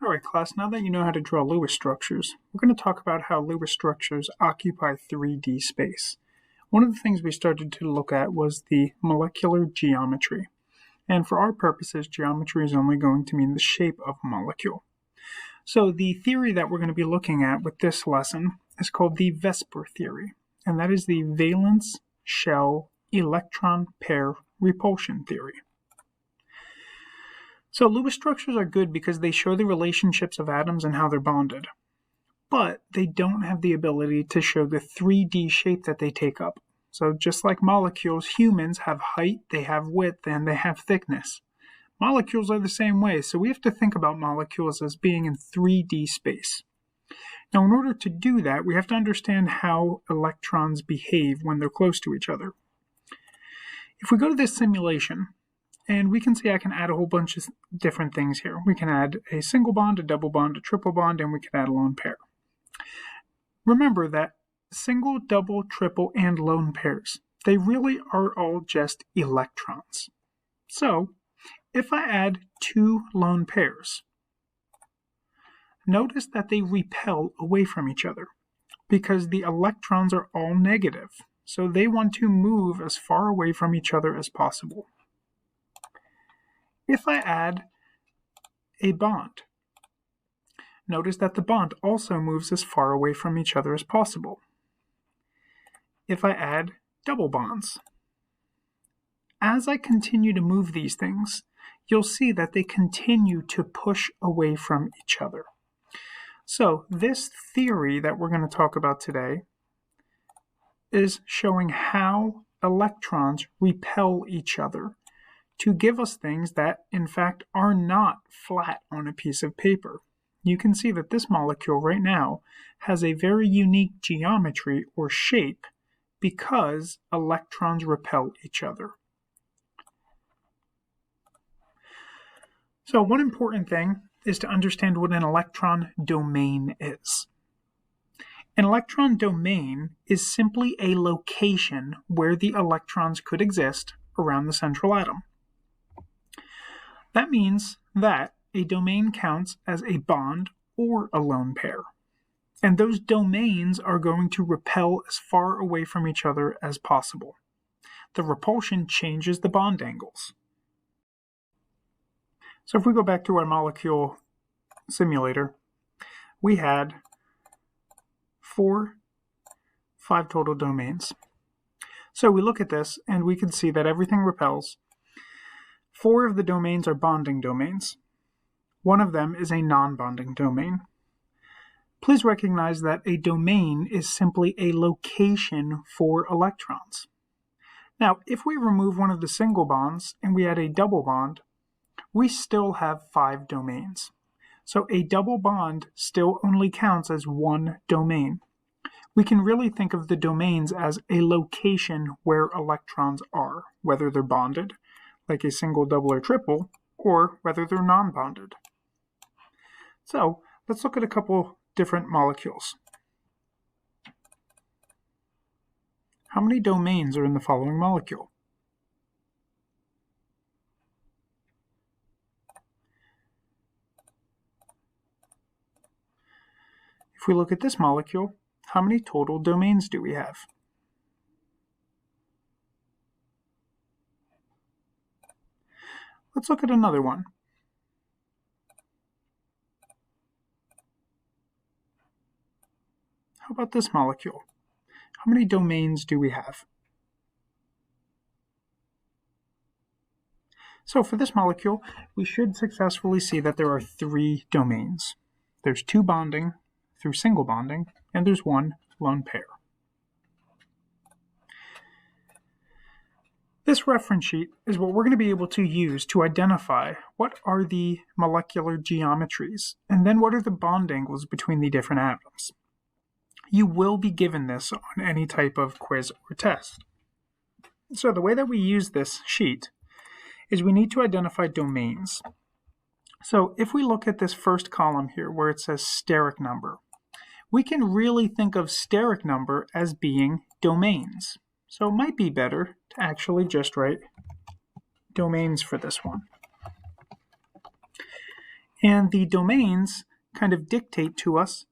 Alright class, now that you know how to draw Lewis structures, we're going to talk about how Lewis structures occupy 3D space. One of the things we started to look at was the molecular geometry. And for our purposes, geometry is only going to mean the shape of a molecule. So the theory that we're going to be looking at with this lesson is called the VSEPR theory, and that is the valence shell electron pair repulsion theory. So Lewis structures are good because they show the relationships of atoms and how they're bonded, but they don't have the ability to show the 3D shape that they take up. So just like molecules, humans have height, they have width, and they have thickness. Molecules are the same way, so we have to think about molecules as being in 3D space. Now, in order to do that, we have to understand how electrons behave when they're close to each other. If we go to this simulation, and we can see I can add a whole bunch of different things here. We can add a single bond, a double bond, a triple bond, and we can add a lone pair. Remember that single, double, triple, and lone pairs, they really are all just electrons. So, if I add two lone pairs, notice that they repel away from each other because the electrons are all negative. So they want to move as far away from each other as possible. If I add a bond, notice that the bond also moves as far away from each other as possible. If I add double bonds, as I continue to move these things, you'll see that they continue to push away from each other. So this theory that we're going to talk about today is showing how electrons repel each other to give us things that, in fact, are not flat on a piece of paper. You can see that this molecule right now has a very unique geometry or shape because electrons repel each other. So one important thing is to understand what an electron domain is. An electron domain is simply a location where the electrons could exist around the central atom. That means that a domain counts as a bond or a lone pair, and those domains are going to repel as far away from each other as possible. The repulsion changes the bond angles. So if we go back to our molecule simulator, we had 5 total domains. So we look at this and we can see that everything repels. 4 of the domains are bonding domains. One of them is a non-bonding domain. Please recognize that a domain is simply a location for electrons. Now, if we remove one of the single bonds and we add a double bond, we still have 5 domains. So a double bond still only counts as one domain. We can really think of the domains as a location where electrons are, whether they're bonded, like a single, double, or triple, or whether they're non-bonded. So let's look at a couple different molecules. How many domains are in the following molecule? If we look at this molecule, how many total domains do we have? Let's look at another one. How about this molecule? How many domains do we have? So for this molecule, we should successfully see that there are 3 domains. There's 2 bonding through single bonding, and there's 1 lone pair. This reference sheet is what we're going to be able to use to identify what are the molecular geometries, and then what are the bond angles between the different atoms. You will be given this on any type of quiz or test. So the way that we use this sheet is we need to identify domains. So if we look at this first column here where it says steric number, we can really think of steric number as being domains. So it might be better to actually just write domains for this one. And the domains kind of dictate to us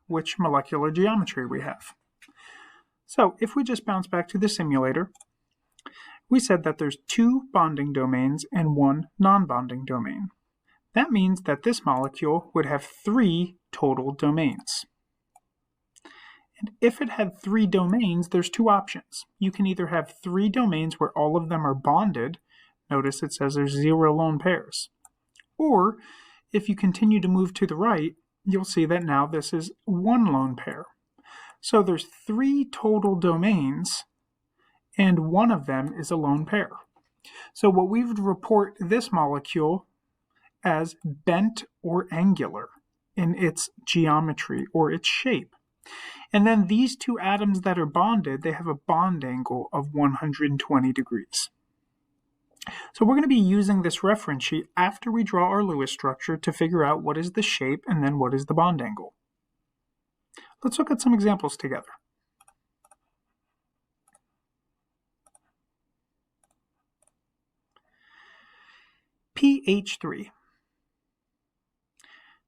which molecular geometry we have. So if we just bounce back to the simulator, we said that there's 2 bonding domains and 1 non-bonding domain. That means that this molecule would have 3 total domains. And if it had 3 domains, there's 2 options. You can either have 3 domains where all of them are bonded. Notice it says there's 0 lone pairs. Or if you continue to move to the right, you'll see that now this is 1 lone pair. So there's 3 total domains, and 1 of them is a lone pair. So what we would report this molecule as bent or angular in its geometry or its shape. And then these 2 atoms that are bonded, they have a bond angle of 120 degrees. So we're going to be using this reference sheet after we draw our Lewis structure to figure out what is the shape and then what is the bond angle. Let's look at some examples together. pH3.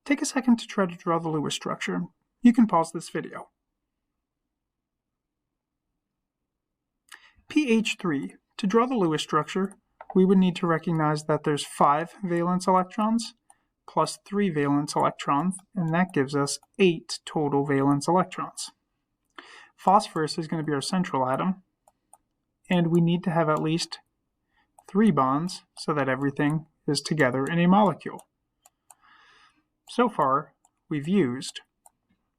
Take a second to try to draw the Lewis structure. You can pause this video. pH3. To draw the Lewis structure, we would need to recognize that there's 5 valence electrons plus 3 valence electrons, and that gives us 8 total valence electrons. Phosphorus is going to be our central atom, and we need to have at least 3 bonds so that everything is together in a molecule. So far, we've used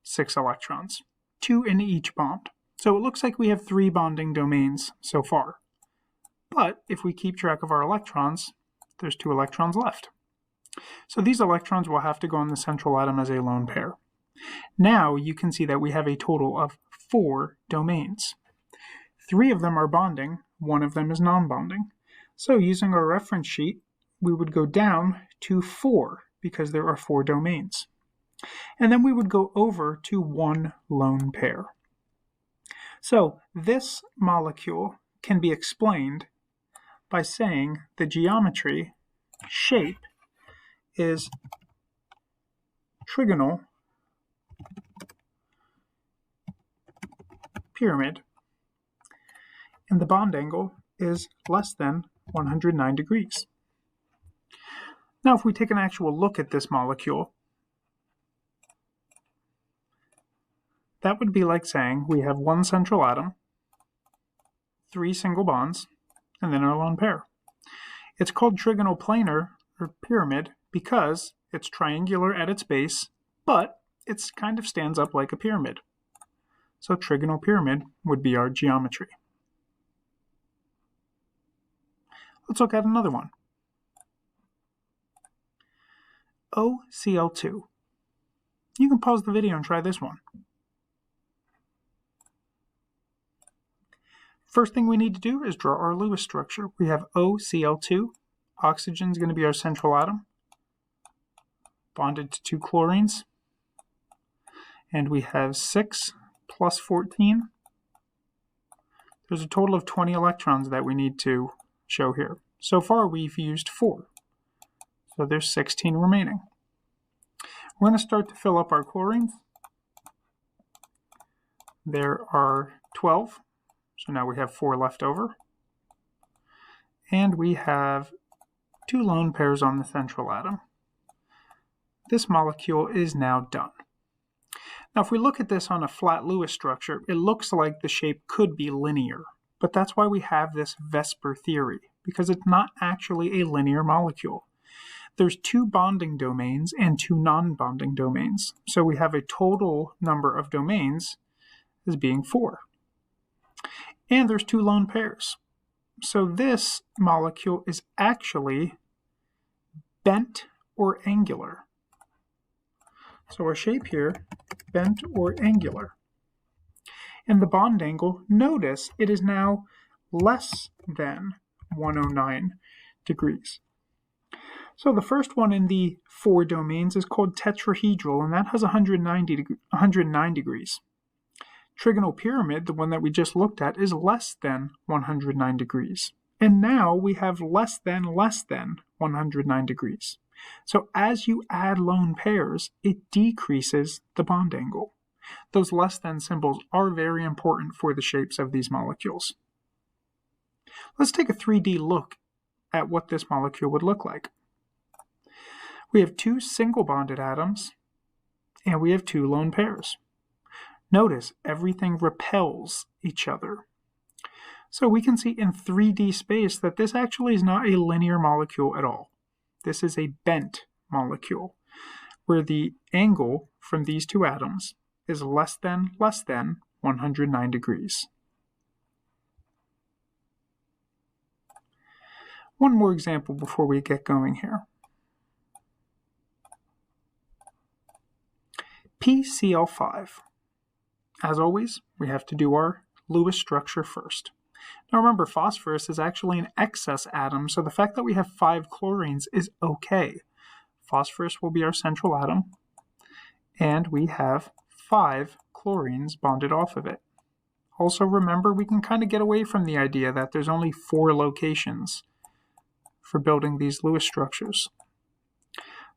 6 electrons, 2 in each bond. So it looks like we have 3 bonding domains so far. But if we keep track of our electrons, there's 2 electrons left. So these electrons will have to go on the central atom as a lone pair. Now you can see that we have a total of 4 domains. 3 of them are bonding, 1 of them is non-bonding. So using our reference sheet, we would go down to 4 because there are 4 domains. And then we would go over to 1 lone pair. So this molecule can be explained by saying the geometry, shape, is trigonal pyramid, and the bond angle is less than 109 degrees. Now if we take an actual look at this molecule, that would be like saying we have 1 central atom, 3 single bonds, and then our lone pair. It's called trigonal planar or pyramid because it's triangular at its base, but it kind of stands up like a pyramid. So trigonal pyramid would be our geometry. Let's look at another one. OCl2. You can pause the video and try this one. First thing we need to do is draw our Lewis structure. We have OCl2. Oxygen is going to be our central atom, bonded to 2 chlorines. And we have 6 plus 14. There's a total of 20 electrons that we need to show here. So far we've used 4. So there's 16 remaining. We're going to start to fill up our chlorines. There are 12. So now we have 4 left over. And we have 2 lone pairs on the central atom. This molecule is now done. Now if we look at this on a flat Lewis structure, it looks like the shape could be linear. But that's why we have this VSEPR theory, because it's not actually a linear molecule. There's 2 bonding domains and 2 non-bonding domains. So we have a total number of domains as being 4. And there's 2 lone pairs. So this molecule is actually bent or angular. So our shape here, bent or angular. And the bond angle, notice it is now less than 109 degrees. So the first one in the 4 domains is called tetrahedral, and that has 109 degrees. Trigonal pyramid, the one that we just looked at, is less than 109 degrees. And now we have less than 109 degrees. So as you add lone pairs, it decreases the bond angle. Those less than symbols are very important for the shapes of these molecules. Let's take a 3D look at what this molecule would look like. We have two single bonded atoms, and we have two lone pairs. Notice everything repels each other. So we can see in 3D space that this actually is not a linear molecule at all. This is a bent molecule, where the angle from these two atoms is less than 109 degrees. One more example before we get going here. PCl5. As always, we have to do our Lewis structure first. Now remember, phosphorus is actually an excess atom, so the fact that we have 5 chlorines is okay. Phosphorus will be our central atom, and we have 5 chlorines bonded off of it. Also remember, we can kind of get away from the idea that there's only 4 locations for building these Lewis structures.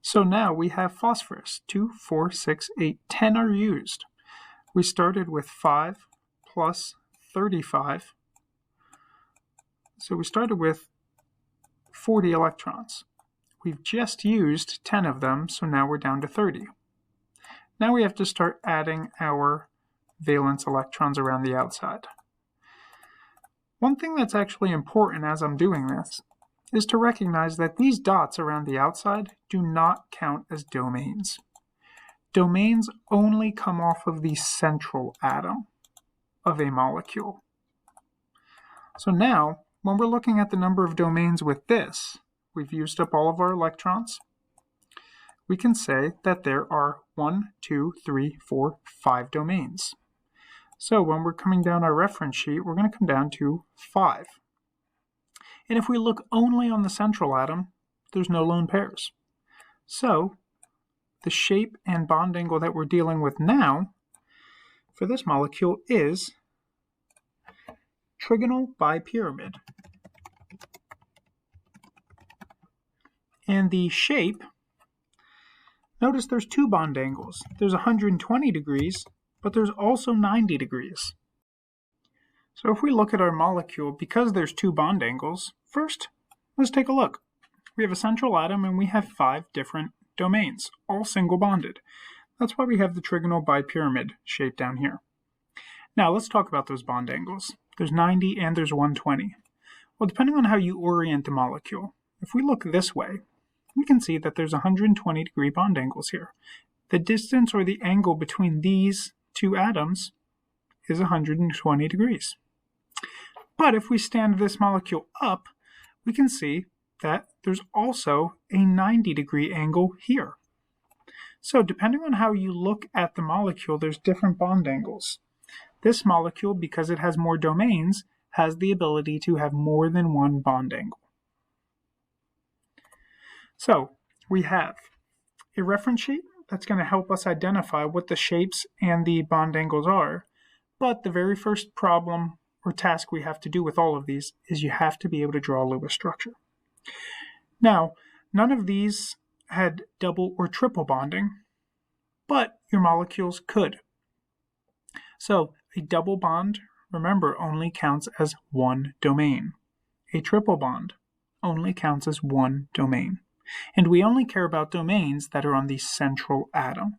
So now we have phosphorus. 2, 4, 6, 8, 10 are used. We started with 5 plus 35. So we started with 40 electrons. We've just used 10 of them, so now we're down to 30. Now we have to start adding our valence electrons around the outside. One thing that's actually important as I'm doing this is to recognize that these dots around the outside do not count as domains. Domains only come off of the central atom of a molecule. So now, when we're looking at the number of domains with this, we've used up all of our electrons. We can say that there are 1, 2, 3, 4, 5 domains. So when we're coming down our reference sheet, we're going to come down to 5. And if we look only on the central atom, there's no lone pairs. So the shape and bond angle that we're dealing with now for this molecule is trigonal bipyramid. And the shape, notice there's 2 bond angles. There's 120 degrees, but there's also 90 degrees. So if we look at our molecule, because there's 2 bond angles, first, let's take a look. We have a central atom and we have 5 different domains, all single bonded. That's why we have the trigonal bipyramid shape down here. Now let's talk about those bond angles. There's 90 and there's 120. Well, depending on how you orient the molecule, if we look this way, we can see that there's 120 degree bond angles here. The distance or the angle between these 2 atoms is 120 degrees. But if we stand this molecule up, we can see that there's also a 90 degree angle here. So depending on how you look at the molecule, there's different bond angles. This molecule, because it has more domains, has the ability to have more than one bond angle. So we have a reference sheet that's going to help us identify what the shapes and the bond angles are. But the very first problem or task we have to do with all of these is you have to be able to draw a Lewis structure. Now, none of these had double or triple bonding, but your molecules could. So a double bond, remember, only counts as 1 domain. A triple bond only counts as 1 domain. And we only care about domains that are on the central atom.